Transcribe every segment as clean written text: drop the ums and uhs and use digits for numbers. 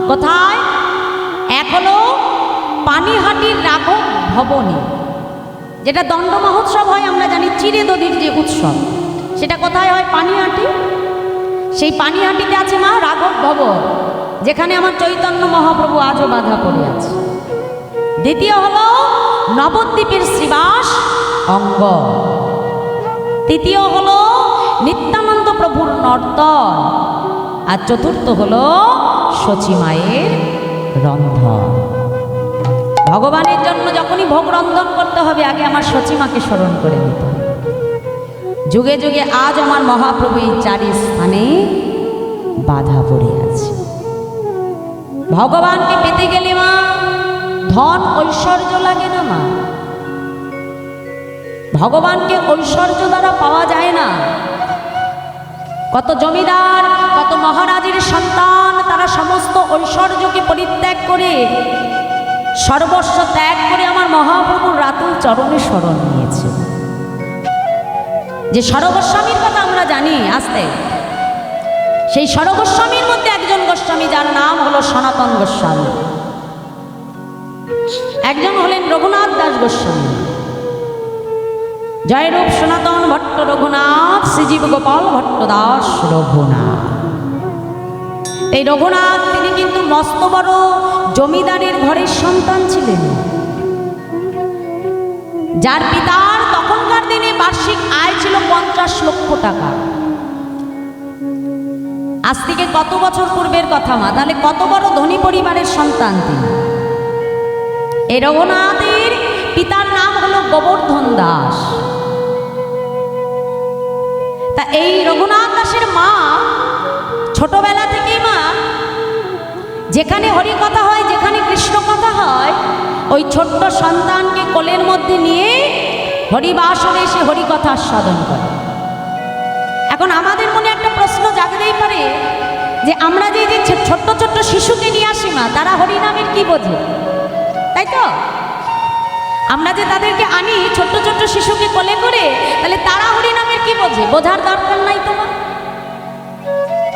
কোথায়? এক হলো পানিহাটির রাঘব ভবনে, যেটা দণ্ড মহোৎসব হয় আমরা জানি, চিরেদধির যে উৎসব, সেটা কোথায় হয়? পানিহাটি। সেই পানিহাটিতে আছে মা রাঘব ভবন, যেখানে আমার চৈতন্য মহাপ্রভু আজও বাধা পড়ে আছে। দ্বিতীয় হলো নবদ্বীপের শ্রীবাস অঙ্গ। তৃতীয় হলো নিত্যানন্দ প্রভুর নর্তন। আর চতুর্থ হলো শচীমায়ের রন্ধন। ভগবানের জন্য যখনই ভোগ রন্ধন করতে হবে, আগে আমার শচীমাকে স্মরণ করে নিতে হবে। যুগে যুগে আজ আমার মহাপ্রভু এই চারি স্থানে বাধা পড়ে আছে। ভগবানকে পেতে গেলে মা ধন ঐশ্বর্য লাগে না মা। ভগবানকে ঐশ্বর্য দ্বারা পাওয়া যায় না। কত জমিদার, কত মহারাজের সন্তান, তারা সমস্ত ঐশ্বর্যকে পরিত্যাগ করে, সর্বস্ব ত্যাগ করে আমার মহাপ্রভুর রাতুল চরণে শরণ নিয়েছে। যে সরগোস্বামীর কথা আমরা জানি আসতে, সেই সরগোস্বামীর মধ্যে একজন গোস্বামী যার নাম হলো সনাতন গোস্বামী, একজন হলেন রঘুনাথ দাস গোস্বামী। জয়রূপ সনাতন ভট্ট রঘুনাথ, শ্রীজীব গোপাল ভট্ট দাস রঘুনাথ। এই রঘুনাথ তিনি কিন্তু মস্ত বড় জমিদারের ঘরের সন্তান ছিলেন, যার পিতার তখনকার দিনে বার্ষিক আয় ছিল 50 লক্ষ টাকা। আজ থেকে কত বছর পূর্বের কথা মা, তাহলে কত বড় ধনী পরিবারের সন্তান তিনি। এই রঘুনাথের পিতার নাম হলো গোবর্ধন দাস। তা এই রঘুনাথ দাসের মা ছোটবেলা থেকেই মা যেখানে হরি কথা হয়, যেখানে কৃষ্ণ কথা হয়, ওই ছোট্ট সন্তানকে কোলের মধ্যে নিয়ে হরিবাসরে এসে হরিকথা আস্বাদন করে। এখন আমাদের মনে একটা প্রশ্ন জাগতেই পারে যে আমরা যে ছোট্ট ছোট্ট শিশুকে নিয়ে আসি মা, তারা হরিনামের কি বোঝে? তাই তো আমরা যে তাদেরকে আনি ছোট্ট ছোট্ট শিশুকে কোলে করে, তাহলে তারা হরিনামের কি বোঝে? বোঝার দরকার নাই তো।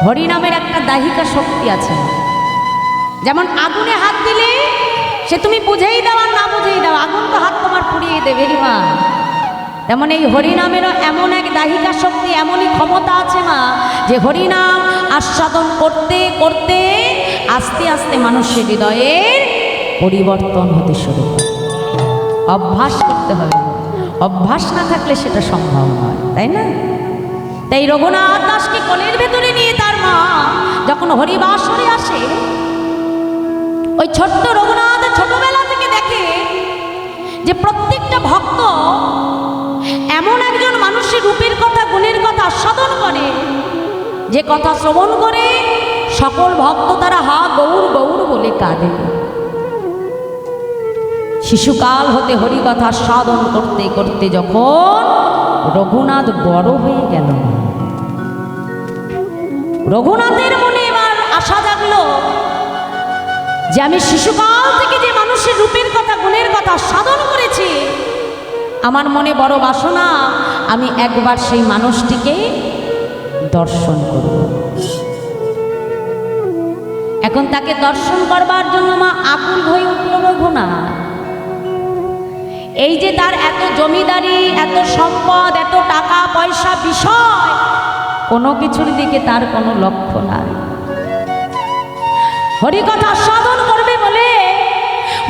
হরিনামের একটা দাহিকা শক্তি আছে। যেমন আগুনে হাত দিলে সে তুমি বুঝেই দাও আর না বুঝেই দাও, আগুন তো হাত তোমার পুড়িয়ে দেবে মা। তেমন এই হরিনামেরও এমন এক দাহিকা শক্তি, এমনই ক্ষমতা আছে মা, যে হরিনাম আস্বাদন করতে করতে আস্তে আস্তে মানুষের হৃদয়ের পরিবর্তন হতে শুরু করে। অভ্যাস করতে হবে, অভ্যাস না থাকলে সেটা সম্ভব নয়, তাই না? তাই রঘুনাথ দাসকে কোলের ভেতরে নিয়ে তার মা যখন হরিবাসরে আসে, ওই ছোট্ট রঘুনাথ ছোটবেলা থেকে দেখে যে প্রত্যেকটা ভক্ত এমন একজন মানুষের রূপের কথা, গুণের কথা আস্বাদন করে, যে কথা শ্রবণ করে সকল ভক্ত তারা হা গৌর গৌর বলে কাঁদে। শিশুকাল হতে হরিকথা আস্বাদন করতে করতে যখন রঘুনাথ বড় হয়ে গেল, রঘুনাথের মনে এবার আশা জাগলো যে আমি শিশুকাল থেকে যে মানুষের রূপের কথা, গুণের কথা সাধন করেছি, আমার মনে বড় বাসনা, আমি একবার সেই মানুষটিকে দর্শন করব। এখন তাকে দর্শন করবার জন্য মা আকুল হয়ে উঠল রঘুনাথ। এই যে তার এত জমিদারি, এত সম্পদ, এত টাকা পয়সা, বিষয় কোনো কিছুর দিকে তার কোনো লক্ষ্য নাই। হরিকথা আস্বাদন করবে বলে,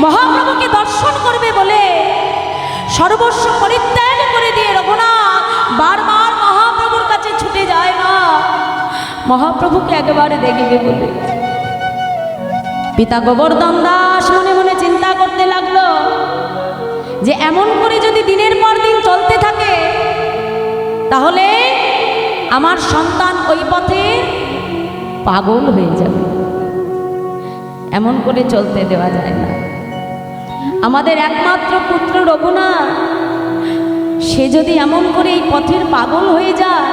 মহাপ্রভুকে দর্শন করবে বলে সর্বস্ব পরিত্যাগ করে দিয়ে রঘুনাথ বারবার মহাপ্রভুর কাছে ছুটে যায় না, মহাপ্রভুকে একবারে দেখবে বলে। পিতা গোবর্ধন দাস মনে মনে চিন্তা করতে লাগলো যে এমন করে যদি দিনের পর দিন চলতে থাকে, তাহলে আমার সন্তান ওই পথে পাগল হয়ে যাবে। এমন করে চলতে দেওয়া যায় না। আমাদের একমাত্র পুত্র রঘুনাথ, সে যদি এমন করে এই পথের পাগল হয়ে যায়,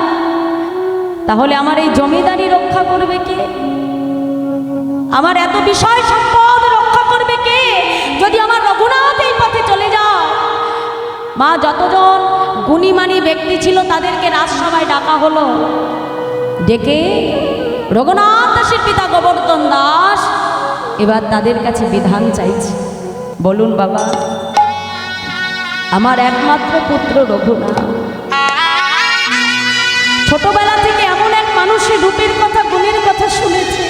তাহলে আমার এই জমিদারি রক্ষা করবে কে? আমার এত বিষয় সম্পদ রক্ষা করবে কে যদি আমার রঘুনাথ এই পথে চলে যায়? মা যতজন গুণীমানী ব্যক্তি ছিল তাদেরকে রাজসভায় ডাকা হলো। ডেকে রঘুনাথ দাসের পিতা গোবর্ধন দাস এবার তাদের কাছে বিধান চাইছি। বলুন বাবা, আমার একমাত্র পুত্র রঘুনাথ ছোটবেলা থেকে এমন এক মানুষের রূপের কথা, গুণের কথা শুনেছে,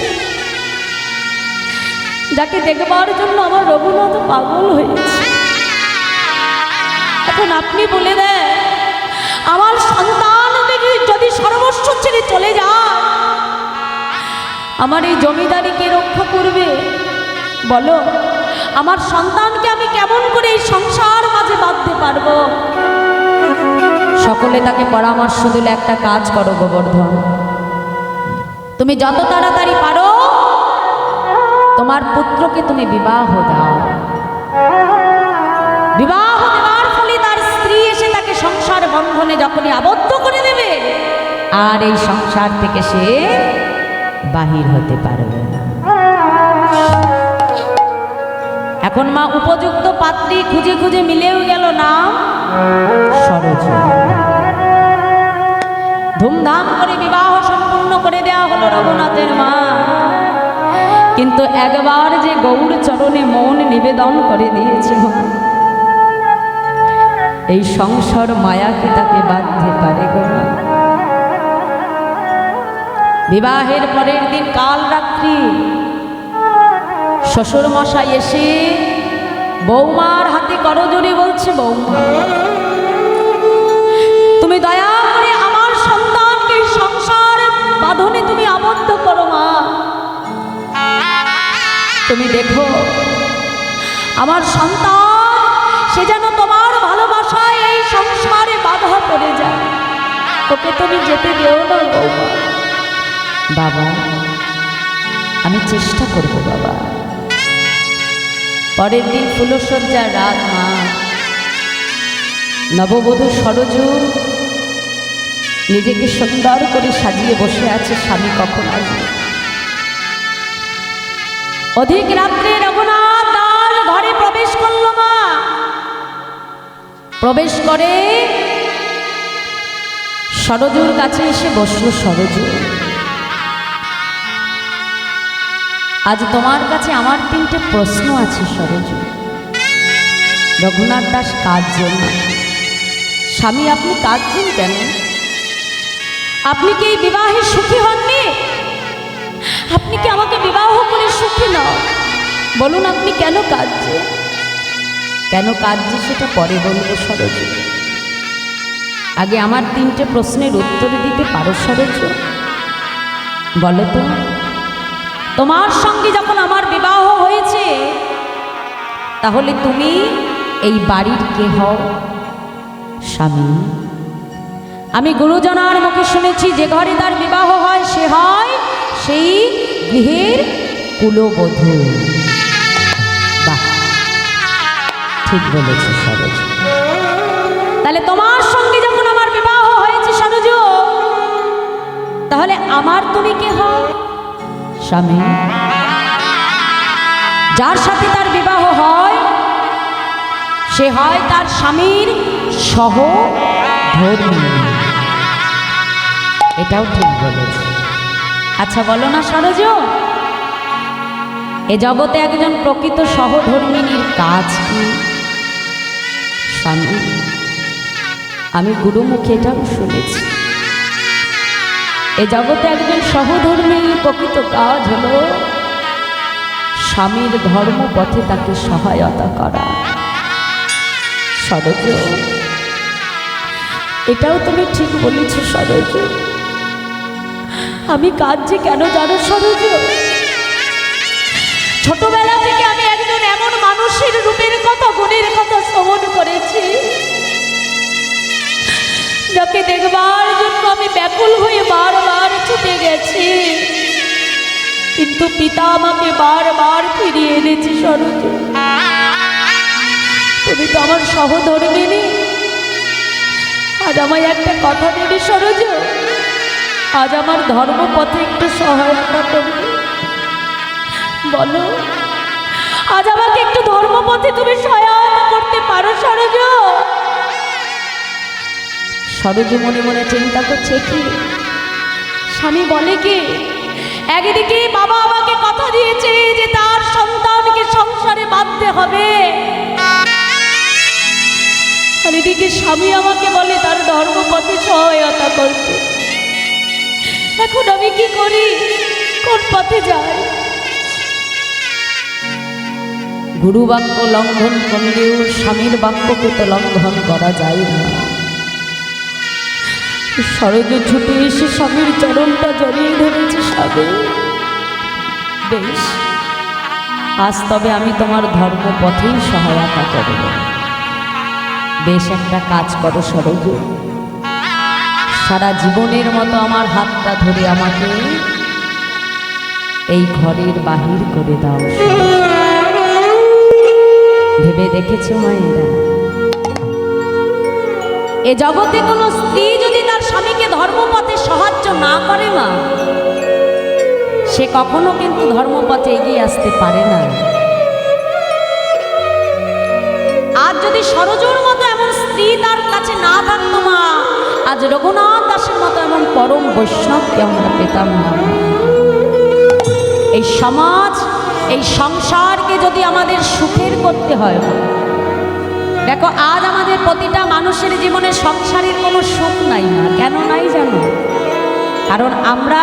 যাকে দেখবার জন্য আমার রঘুনাথ পাগল হয়েছে। এখন আপনি বলে দেন, আমার সন্তান যদি সর্বস্ব ছেড়ে চলে যায়, আমার এই জমিদারি কে রক্ষা করবে? বলো, আমার সন্তানকে আমি কেমন করে এই সংসার মাঝে বাঁধতে পারবো? সকলে তাকে পরামর্শ দিলে, একটা কাজ করো গোবর্ধন, তুমি যত তাড়াতাড়ি পারো তোমার পুত্রকে তুমি বিবাহ দাও। বিবাহ দেওয়ার ফলে তার স্ত্রী এসে তাকে সংসার বন্ধনে যখনই আবদ্ধ করে দেবে, আর এই সংসার থেকে সে বাহির হতে পারবে না। এখন মা উপযুক্ত পাত্রী খুঁজে খুঁজে মিলেও গেল, না সরোজ। ধুমধাম করে বিবাহ সম্পূর্ণ করে দেওয়া হলো রঘুনাথের মা। কিন্তু একবার যে গৌর চরণে মন নিবেদন করে দিয়েছিল, এই সংসার মায়াকে তাকে বাঁধতে পারে গো। বিবাহের পরের দিন কাল রাত্রি শ্বশুর মশাই এসে বৌমার হাতে করজোড়ে বলছে, বৌমা তুমি দয়া করে আমার সন্তানকে সংসার বাঁধনে তুমি আবদ্ধ করো মা। তুমি দেখো আমার সন্তান সে যেন তোমার ভালোবাসায় এই সংসারে বাধা পড়ে যায়, ওকে তুমি যেতে দিও না বৌমা। বাবা আমি চেষ্টা করব বাবা। পরের দিন ফুলসজ্জার রাত, মা নববধূ সরজু নিজেকে সুন্দর করে সাজিয়ে বসে আছে, স্বামী কখন আসবে। অধিক রাত্রে রঘুনাথ দাস ঘরে প্রবেশ করল। মা প্রবেশ করে সরজুর কাছে এসে বসলো। সরজু, আজ তোমার কাছে আমার 3টে প্রশ্ন আছে সরজু। রঘুনাথ দাস কাঁদছেন না। স্বামী আপনি কাঁদছেন কেন? আপনি কি এই বিবাহে সুখী হননি? আপনি কি আমাকে বিবাহ করে সুখী নও? বলুন আপনি কেন কাঁদছেন? কেন কাঁদছে সেটা পরে বলবো সরজু। আগে আমার 3টে প্রশ্নের উত্তর দিতে পারো সরজু? বলো তো, তোমার সঙ্গে যখন আমার বিবাহ হয়েছে, তাহলে তুমি এই বাড়ির কে হও? স্বামী, আমি গুরুজনার মুখে শুনেছি, যে ঘরে তার বিবাহ হয় সে হয় সেই গৃহের কুলবধূ। বাহ, ঠিক বলেছে সরজু। তাহলে তোমার সঙ্গে যখন আমার বিবাহ হয়েছে সরজু, তাহলে আমার তুমি কে হও? স্বামী, যার সাথে তার বিবাহ হয় সে হয় তার স্বামীর সহধর্মী। এটাও ঠিক বলেছে। আচ্ছা বলো না সরজু, এ জগতে একজন প্রকৃত সহধর্মিনীর কাজ কি? স্বামী, আমি গুরুমুখে এটাও শুনেছি, এ জগতে একজন সহধর্মিনীর প্রকৃত কাজ হলো স্বামীর ধর্মপথে তাকে সহায়তা করা। সরজু, এটাও তুমি ঠিক বলেছ সরজু। আমি কাঁদছি কেন জানো সরজু? ছোটবেলা থেকে আমি একজন এমন মানুষের রূপের কথা, গুণের কথা শ্রবণ করেছি, যাকে দেখবার জন্য আমি ব্যাকুল হয়ে বারবার ছুটে গেছি, কিন্তু পিতা আমাকে বারবার ফিরিয়ে এনেছে সরজু। তুমি তো আমার সহধর্মিনী, আজ আমায় একটা কথা দেবে সরজু? আজ আমার ধর্মপথে একটু সহায়তা করবে? বলো, আজ আমাকে একটু ধর্মপথে তুমি সহায়তা করতে পারো সরজু? সরজু মনে মনে চিন্তা করছে, কি স্বামী বলে কি একদিকে বাবা আমাকে কথা দিয়েছে যে তার সন্তানকে সংসারে বাঁধতে হবে, আর এদিকে স্বামী আমাকে বলে তার ধর্মপথে সহায়তা করতে। এখন আমি কি করি, কোন পথে যাই? গুরু বাক্য লঙ্ঘন করলেও স্বামীর বাক্যকে তো লঙ্ঘন করা যায় না। সরজ ছুটে এসে স্বামীর চরণটা জড়িয়ে ধরেছে। স্বামী, বেশ, আজ তবে আমি তোমার ধর্মপথেই সহায়তা করব। বেশ, একটা কাজ করো সরজ, সারা জীবনের মতো আমার হাতটা ধরে আমাকে এই ঘরের বাহির করে দাও। ভেবে দেখেছো মায়েরা, এ জগতে কোনো স্ত্রী যদি তার স্বামীকে ধর্মপথে সাহায্য না করে মা, সে কখনো কিন্তু ধর্মপথে এগিয়ে আসতে পারে না। আজ যদি সরজুর মতো এমন স্ত্রী তার কাছে না থাকতো মা, আজ রঘুনাথ দাসের মতো এমন পরম বৈষ্ণবকে আমরা পেতাম না। এই সমাজ, এই সংসারকে যদি আমাদের সুখের করতে হয়, দেখো আজ আমাদের প্রতিটা মানুষের জীবনে সংসারের কোনো সুখ নাই না। কেন নাই জানো? কারণ আমরা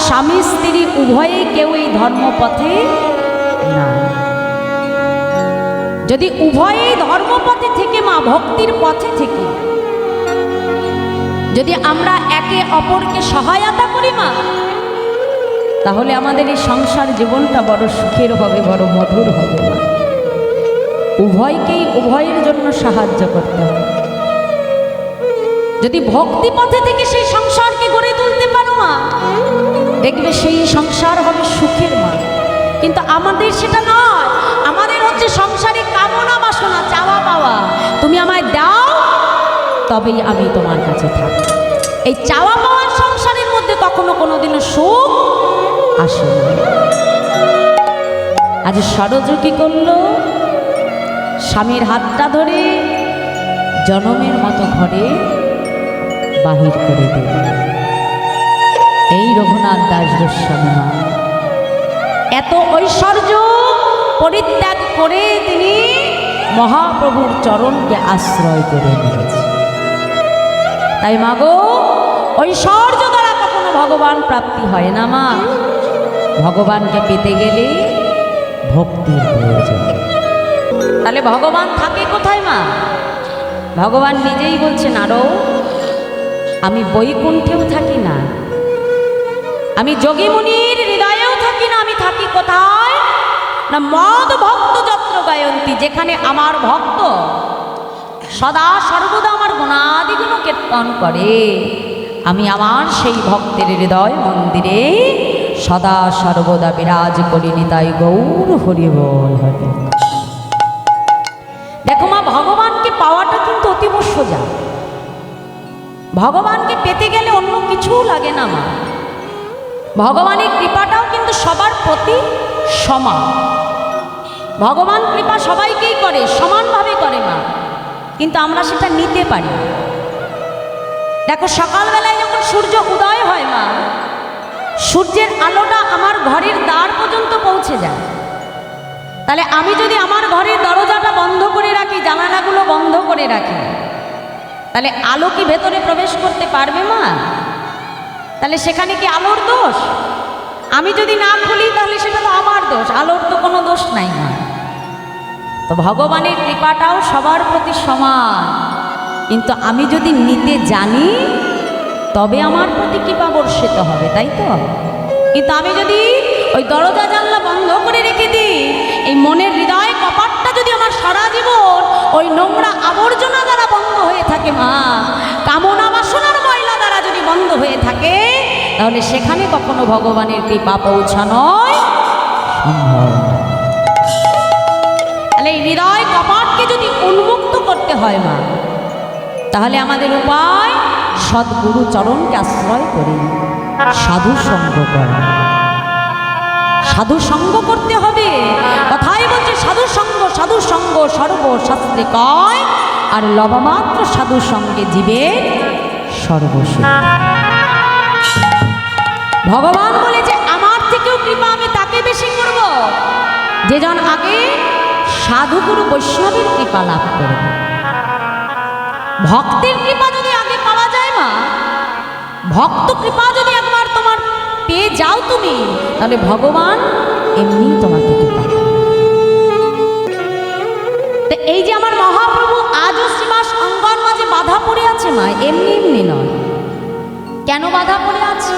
স্বামী স্ত্রী উভয়েই কেউ এই ধর্মপথে না। যদি উভয়েই ধর্মপথে থেকে মা, ভক্তির পথে থেকে যদি আমরা একে অপরকে সহায়তা করি মা, তাহলে আমাদের এই সংসার জীবনটা বড় সুখের হবে, বড় মধুর হবে মা। উভয়কেই উভয়ের জন্য সাহায্য করতে হবে। যদি ভক্তি পথে থেকে সেই সংসারকে গড়ে তুলতে পারো মা, দেখবে সেই সংসার হবে সুখের মা। কিন্তু আমাদের সেটা নয়, আমাদের হচ্ছে সংসারে কামনা বাসনা, চাওয়া পাওয়া। তুমি আমায় দাও তবেই আমি তোমার কাছে থাকব। এই চাওয়া পাওয়ার সংসারের মধ্যে কখনো কোনোদিনও সুখ আসে না। আজ সরজ কি করলো? স্বামীর হাতটা ধরে জনমের মতো ঘরে বাহির করে দিল। এই রঘুনাথ দাস গোস্বামী মা এত ঐশ্বর্য পরিত্যাগ করে তিনি মহাপ্রভুর চরণকে আশ্রয় করে নিয়েছে। তাই মাগো, ঐশ্বর্য দ্বারা কখনো ভগবান প্রাপ্তি হয় না মা। ভগবানকে পেতে গেলে ভক্তির প্রয়োজন। তাহলে ভগবান থাকে কোথায় মা? ভগবান নিজেই বলছেন, আরো আমি বৈকুণ্ঠেও থাকি না, আমি যোগীমুনির হৃদয়েও থাকি না। আমি থাকি কোথায় না, মদ ভক্ত যত্র গায়ন্তী, যেখানে আমার ভক্ত সদা সর্বদা আমার গুণাদিগুণ কীর্তন করে। আমি আমার সেই ভক্তের হৃদয় মন্দিরে সদা সর্বদা বিরাজ করিনি। তাই গৌর হরি বল হরি। দেখো মা, ভগবানকে পাওয়াটা কিন্তু অতীব সোজা। ভগবানকে পেতে গেলে অন্য কিছুও লাগে না মা। ভগবানের কৃপাটাও কিন্তু সবার প্রতি সমান। ভগবান কৃপা সবাইকেই করে, সমানভাবে করে মা, কিন্তু আমরা সেটা নিতে পারি। দেখো সকালবেলায় যখন সূর্য উদয় হয় মা, সূর্যের আলোটা আমার ঘরের দ্বার পর্যন্ত পৌঁছে যায়। তাহলে আমি যদি আমার ঘরের দরজাটা বন্ধ করে রাখি, জানালাগুলো বন্ধ করে রাখি, তাহলে আলো কি ভেতরে প্রবেশ করতে পারবে মা? তাহলে সেখানে কি আলোর দোষ? আমি যদি না খুলি তাহলে সেটা তো আমার দোষ, আলোর তো কোনো দোষ নাই মা। তো ভগবানের কৃপাটাও সবার প্রতি সমান, কিন্তু আমি যদি নিতে জানি তবে আমার প্রতি কৃপা বর্ষিত হবে, তাই তো? কিন্তু আমি যদি ওই দরজা জানলা বন্ধ করে রেখে দিই, এই মনের হৃদয় কপাটটা যদি আমার সারা জীবন ওই নোংরা আবর্জনা দ্বারা বন্ধ হয়ে থাকে মা, কামনা বাসনার ময়লা দ্বারা যদি বন্ধ হয়ে থাকে, তাহলে সেখানে কখনো ভগবানের কৃপা পৌঁছানোই সম্ভব না। তাহলে এই হৃদয় কপাটকে যদি উন্মুক্ত করতে হয় মা, তাহলে আমাদের উপায় সদ্গুরু চরণকে আশ্রয় করি, সাধু সঙ্গ করা। সাধু সঙ্গ করতে হবে। কথাই বলছে সাধু সঙ্গ সর্বশাস্ত্রে কয়, আর লবমাত্র সাধু সঙ্গে জীবের সর্বসুখ। ভগবান বলে যে আমার কৃপা আমি তাকে বেশি করব যে জন আগে সাধুগুরু বৈষ্ণবের কৃপা লাভ করবে। ভক্তের কৃপা যদি আগে পাওয়া যায় মা, ভক্ত কৃপা যদি একবার তোমার পেয়ে যাও তুমি, তাহলে ভগবান এমনি তোমাকে কৃপা দেবে। তো এই যে আমার মহাপ্রভু আজও শ্রীবাস অঙ্গন মাঝে বাধা পড়ে আছে মা, এমনি এমনি নয়। কেন বাধা পড়ে আছে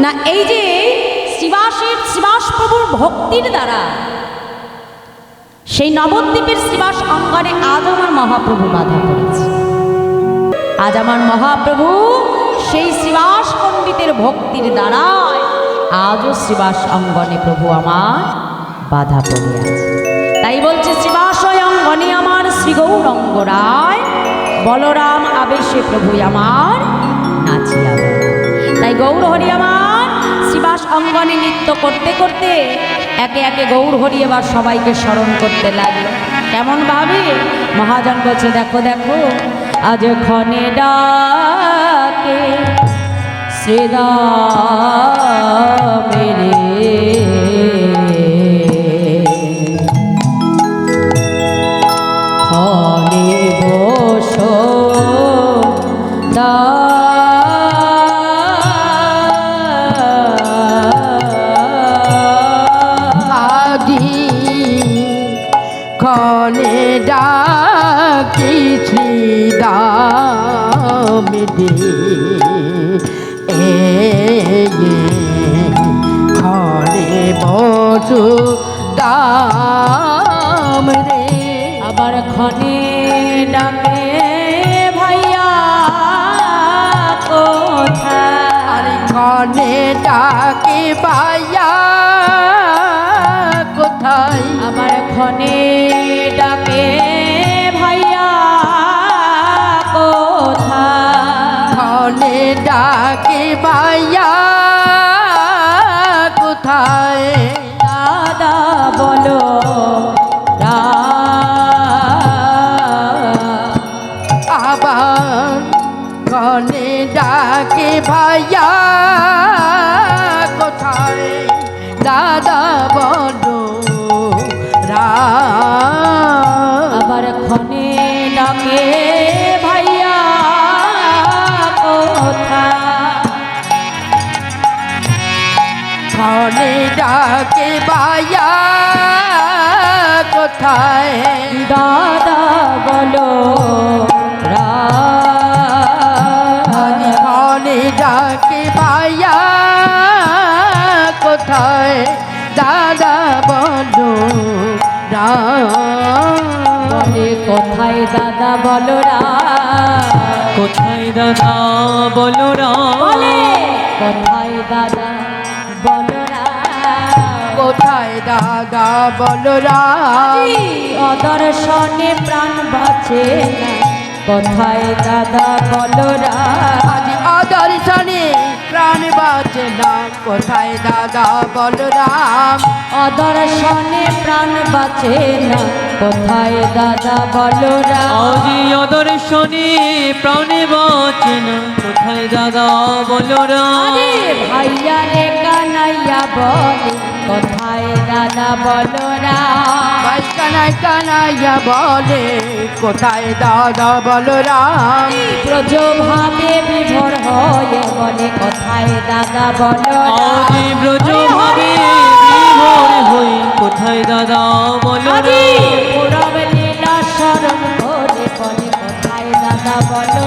না, এই যে শ্রীবাস প্রভুর ভক্তির দ্বারা সেই নবদ্বীপের শ্রীবাস অঙ্গনে আজ আমার মহাপ্রভু বাধা পড়েছে। আজ আমার মহাপ্রভু সেই শ্রীবাস পণ্ডিতের ভক্তির দ্বারায় আজও শ্রীবাস অঙ্গনে প্রভু আমার বাধা পড়ে আছে। তাই বলছে শ্রীবাস অঙ্গনে আমার শ্রী গৌরঙ্গ রায়, বলরাম আবেশে প্রভু আমার নাচিয়া বেড়ায়। তাই গৌর হরি আমার শ্রীবাস অঙ্গনে নৃত্য করতে করতে একে একে গৌর হরি এবার সবাইকে স্মরণ করতে লাগলো। কেমন ভাবে মহাজন বলছে, দেখো দেখো আজ ক্ষণে ডাকে শ্রীরামেরে, ক্ষণে বসো দা ক্ষণে ডাকি শ্রীরামেরে, ক্ষণে বসো দাম রে। আবার ক্ষণে ডাকে ভাইয়া কোথায়, আরে ক্ষণে ডাকে ভাইয়া কোথায়, আবার ক্ষণে ডাকে ভাইয়া কোথায়, ক্ষণে ডাকে ভাইয়া কোথায়, দাদা বলো আবার ক্ষণে ডাকে ভাইয়া কোথায়, দাদা বলো আবার ক্ষণে ডাকে ভাইয়া কোথায়, ক্ষণে ডাকে ভাইয়া কোথায়, দাদা বলো ক্ষণে ডাকে ভাইয়া কোথায়, দাদা বলো বলে কোথায় দাদা বলো কোথায় দাদা বলো বলে কোথায় দাদা বলো কোথায় দাদা বলো অদর্শনে প্রাণ বাঁচে না, কোথায় দাদা বলো আজ অদর্শনে প্রাণ বাঁচে না, কোথায় দাদা বলো অদর্শনে প্রাণ বাঁচে না, কোথায় দাদা বলো আজি অদর্শনে প্রাণে বাঁচে না, কোথায় দাদা বলো ভাইয়া রে কানাইয়া বলে কোথায় দাদা বলো ভাই কানাই কানাইয়া বলে কোথায় দাদা বলো ব্রজ ভাবে বিভোর হয়ে বলে কোথায় দাদা বলো আজি ব্রজ ভাবে বিভোর হই, কোথায় দাদা বলো পুরব লীলা স্মরণ করে বলে কোথায় দাদা বলো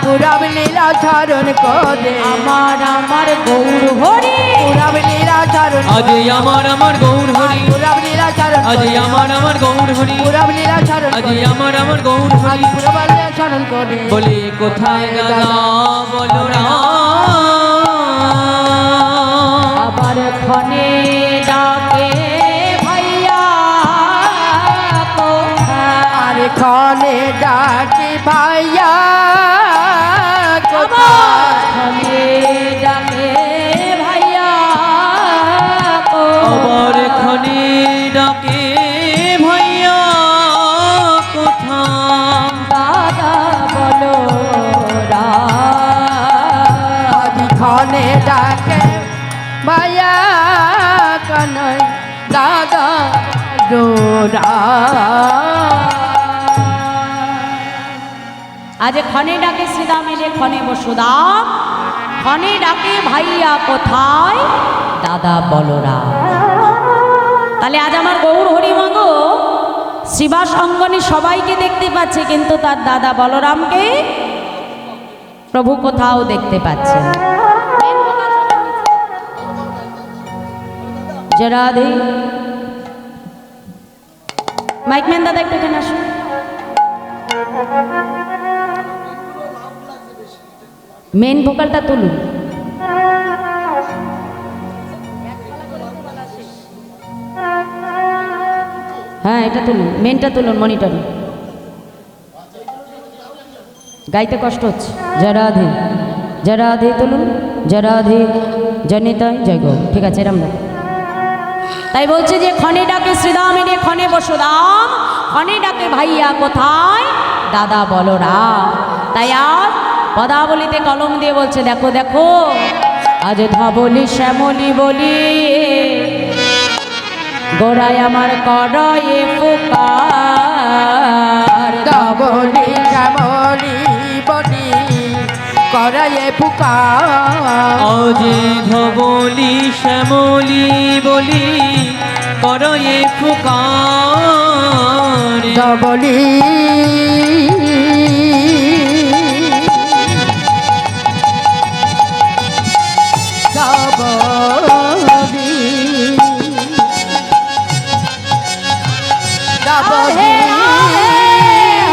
পুরব লীলা ধারণ করে আমার গৌর হরি, পুরব লীলা ধারণ আজি আমার গৌর হরি, পুরব লীলা ধারণ আজি আমার গৌর হরি, পুরব লীলা ধারণ আজি আমার গৌর হরি, পুরব লীলা ধারণ করে বলে কোথায় দাদা বলো আবার ক্ষণে ডাকে ভাইয়া কোথায়, আর ক্ষণে ডাকে ভাইয়া আবার ক্ষণে ডাকে ভাইয়া আবার ক্ষণে ডাকে ভাইয়া কোথায়, দাদা বলো ক্ষণে ডাকে আজ ক্ষণে ডাকে শ্রীদাম এলে ক্ষণে বসুদাম, ক্ষণে ডাকে ভাইয়া কোথায় দাদা বলরাম। তাহলে আজ আমার গৌর হরিমঙ্গ শ্রীবাস অঙ্গনে সবাইকে দেখতে পাচ্ছে, কিন্তু তার দাদা বলরামকে প্রভু কোথাও দেখতে পাচ্ছেন। জয় রাধে। মাইকম্যান দাদা একটু এখানে আসুন। মেন ভোকালটা তুলুন। হ্যাঁ এটা তুলুন, মেনটা তুলুন মনিটরে। গাইতে কষ্ট হচ্ছে। জয় রাধে, জয় রাধে তুলুন, জয় রাধে, জয় নিতাই, জয় গো। ঠিক আছে এরম না। তাই বলছে যে ক্ষণে ডাকে শ্রীদাম এনে ক্ষণে বসুদাম, ক্ষণে ডাকে ভাইয়া কোথায় দাদা বলরাম। তাই আর পদাবলিতে কলম দিয়ে বলছে দেখো দেখো আজ ধবলি শ্যামলি বলি গোড়ায় আমার করয়ে পুকার। ধবলি শ্যামলি বলি করায়ে পুকার। অজে ধবলি শ্যামলি বলি করয়ে পুকার। ধবলি রাধে রাধে,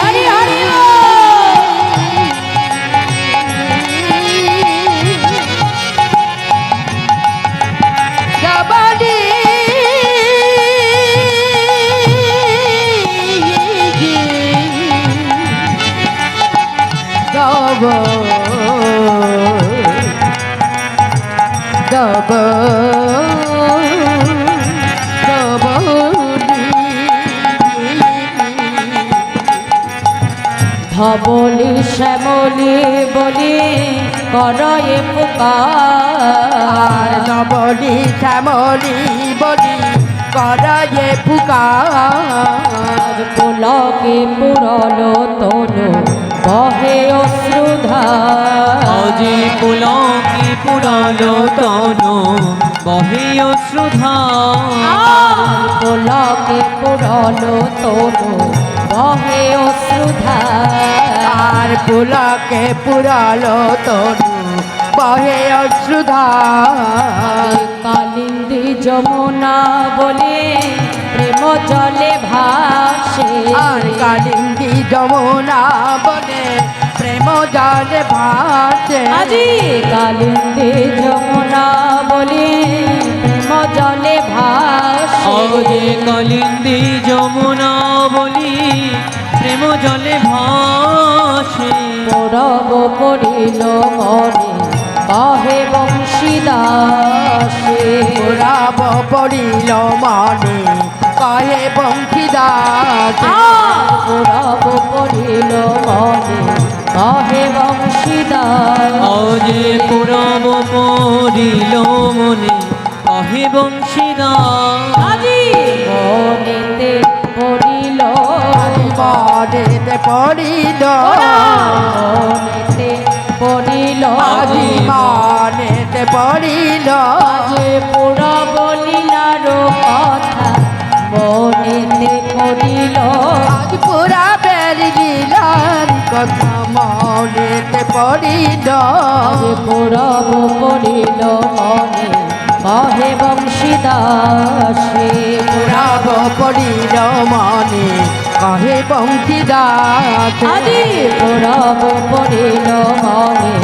হরি হরি ধবলি ধবলি শ্যামলি বলি করয়ে পুকার। ধবলি শ্যামলি বলি করায়ে পুকার। পুলকে পুরলো তনু বহে অশ্রুধার। অজে পুলকে পুরালো তনু বহে অশ্রুধার। পুলকে পুরলো তনু বহে অশ্রুধার। আর পুলকে পুরালো তনু বহে অশ্রুধার। কালিন্দী যমুনা বলে প্রেম জলে ভাসে। আর কালিন্দী যমুনা বলে প্রেম জলে ভাসে। আজি কালিন্দী যমুনা বলে প্রেম জলে ভাসে। অজে কালিন্দী যমুনা বলি প্রেম জলে ভাসে। পরব পড়িল মনে কহে বংশীদাসে। পুরাব পড়িল মনে কহে বংশীদাস। পরব পড়িল মনে কহে বংশীদাস। অজে পুরব পড়িল মনে কহে বংশীদাস। আজি মনেতে পড়িল মনেতে পড়িল মনেতে পড়িল আজি মনেতে পড়িল যে পুরা বলিলার কথা মনেতে পড়িল। আজ পুরা বেরিলার কথা মনেতে পড়িল। যে পুরব পড়িল মনে কহে বংশীদাসে। পুরাব পড়িল মনে কহে বংশীদাস। আজি পুরব পড়িল মনে